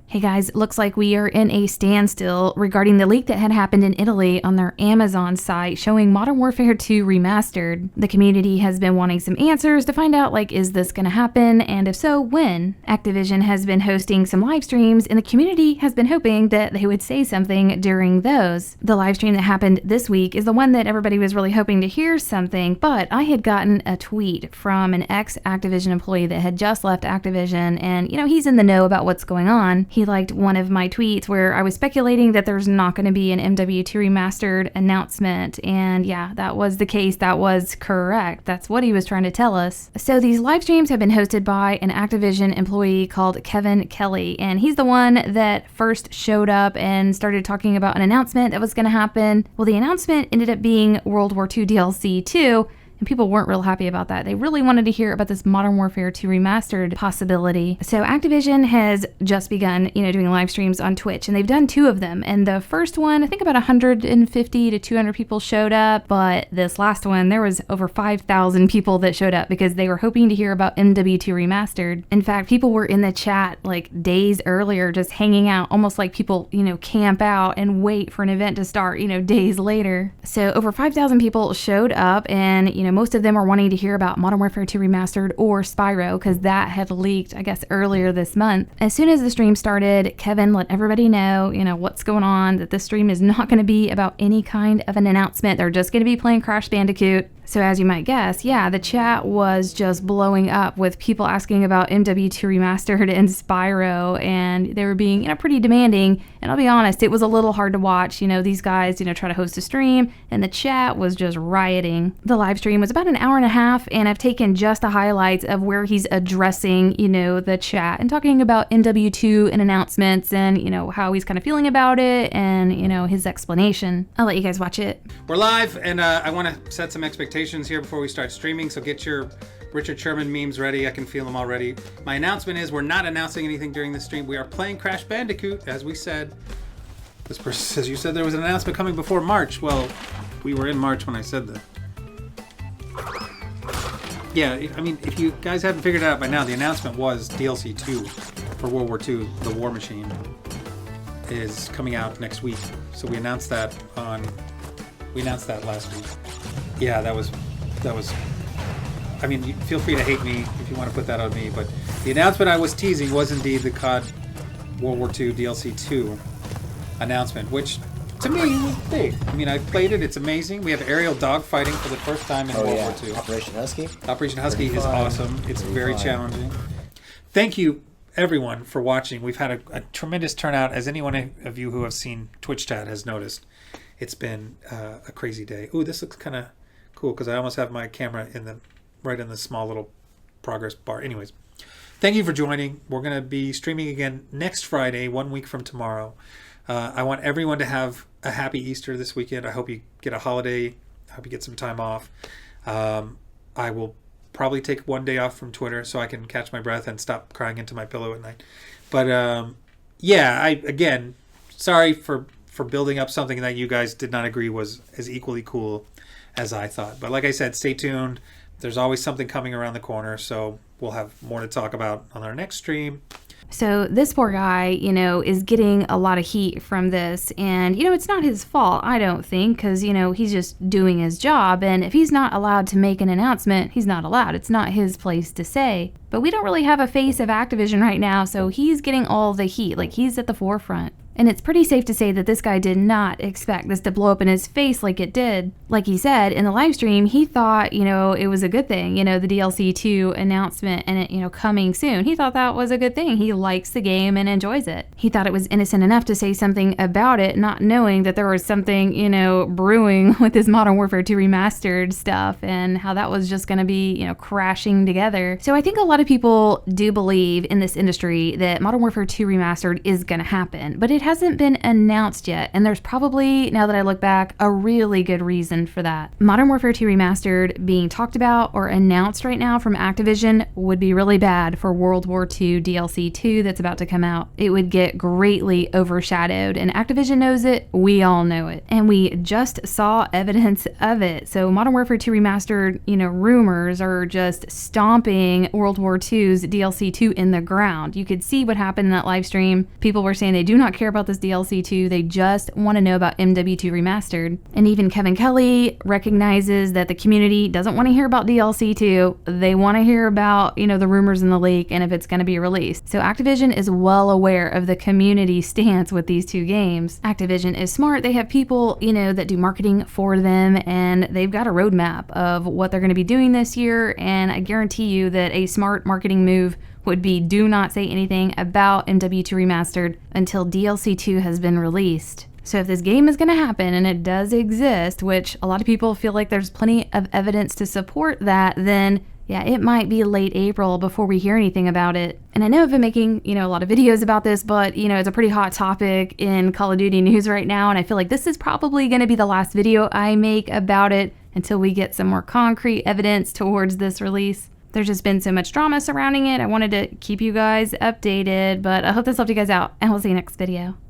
Hey guys, looks like we are in a standstill regarding the leak that had happened in Italy on their Amazon site showing Modern Warfare 2 Remastered. The community has been wanting some answers to find out, is this going to happen, and if so, when? Activision has been hosting some live streams, and the community has been hoping that they would say something during those. The live stream that happened this week is the one that everybody was really hoping to hear something, but I had gotten a tweet from an ex-Activision employee that had just left Activision, and he's in the know about what's going on. He liked one of my tweets where I was speculating that there's not going to be an MW2 Remastered announcement, and yeah, that was the case. That was correct. That's what he was trying to tell us. So these live streams have been hosted by an Activision employee called Kevin Kelly, and he's the one that first showed up and started talking about an announcement that was going to happen. Well, the announcement ended up being World War II DLC 2, and people weren't real happy about that. They really wanted to hear about this Modern Warfare 2 Remastered possibility. So Activision has just begun, doing live streams on Twitch, and they've done 2 of them. And the first one, I think about 150 to 200 people showed up, but this last one, there was over 5,000 people that showed up because they were hoping to hear about MW2 Remastered. In fact, people were in the chat days earlier, just hanging out, almost like people, camp out and wait for an event to start, days later. So over 5,000 people showed up, and, most of them are wanting to hear about Modern Warfare 2 Remastered or Spyro, because that had leaked, I guess, earlier this month. As soon as the stream started, Kevin let everybody know, what's going on, that this stream is not going to be about any kind of an announcement. They're just going to be playing Crash Bandicoot. So as you might guess, yeah, the chat was just blowing up with people asking about MW2 Remastered and Spyro, and they were being, pretty demanding. And I'll be honest, it was a little hard to watch. These guys, try to host a stream, and the chat was just rioting. The live stream was about an hour and a half, and I've taken just the highlights of where he's addressing, the chat and talking about MW2 and announcements and, how he's kind of feeling about it and, his explanation. I'll let you guys watch it. We're live, and I want to set some expectations here before we start streaming, so get your Richard Sherman memes ready. I can feel them already. My announcement is we're not announcing anything during the stream. We are playing Crash Bandicoot, as we said. This person says, you said there was an announcement coming before March. Well, we were in March when I said that. Yeah, if you guys haven't figured it out by now, the announcement was DLC 2 for World War II, The War Machine, is coming out next week. So we announced that last week. Yeah, that was. Feel free to hate me if you want to put that on me, but the announcement I was teasing was indeed the COD World War II DLC 2 announcement, which to me was big. I played it. It's amazing. We have aerial dogfighting for the first time in World War II. Operation Husky. Operation Husky is awesome. It's very challenging. Thank you, everyone, for watching. We've had a tremendous turnout, as anyone of you who have seen Twitch chat has noticed. It's been a crazy day. Ooh, this looks kind of cool because I almost have my camera right in the small little progress bar. Anyways, thank you for joining. We're going to be streaming again next Friday, 1 week from tomorrow. I want everyone to have a happy Easter this weekend. I hope you get a holiday. I hope you get some time off. I will probably take one day off from Twitter so I can catch my breath and stop crying into my pillow at night. But again, sorry for building up something that you guys did not agree was as equally cool as I thought. But like I said, stay tuned. There's always something coming around the corner, so we'll have more to talk about on our next stream. So this poor guy, is getting a lot of heat from this, and, it's not his fault, I don't think, because, he's just doing his job, and if he's not allowed to make an announcement, he's not allowed. It's not his place to say. But we don't really have a face of Activision right now, so he's getting all the heat, he's at the forefront. And it's pretty safe to say that this guy did not expect this to blow up in his face like it did. Like he said, in the live stream, he thought, it was a good thing, the DLC 2 announcement and it, coming soon. He thought that was a good thing. He likes the game and enjoys it. He thought it was innocent enough to say something about it, not knowing that there was something, brewing with this Modern Warfare 2 Remastered stuff and how that was just going to be, crashing together. So I think a lot of people do believe in this industry that Modern Warfare 2 Remastered is going to happen, but it hasn't been announced yet, and there's probably, now that I look back, a really good reason for that. Modern Warfare 2 Remastered being talked about or announced right now from Activision would be really bad for World War II DLC 2 that's about to come out. It would get greatly overshadowed, and Activision knows it, we all know it. And we just saw evidence of it. So Modern Warfare 2 Remastered, rumors are just stomping World War II's DLC 2 in the ground. You could see what happened in that live stream. People were saying they do not care about this DLC 2, they just want to know about MW2 Remastered. And even Kevin Kelly recognizes that the community doesn't want to hear about DLC 2, they want to hear about, the rumors in the leak and if it's going to be released. So Activision is well aware of the community stance with these two games. Activision is smart, they have people, that do marketing for them, and they've got a roadmap of what they're going to be doing this year, and I guarantee you that a smart marketing move would be do not say anything about MW2 Remastered until DLC 2 has been released. So if this game is going to happen, and it does exist, which a lot of people feel like there's plenty of evidence to support that, then yeah, it might be late April before we hear anything about it. And I know I've been making, a lot of videos about this, but, it's a pretty hot topic in Call of Duty news right now, and I feel like this is probably going to be the last video I make about it until we get some more concrete evidence towards this release. There's just been so much drama surrounding it. I wanted to keep you guys updated, but I hope this helped you guys out, and we'll see you next video.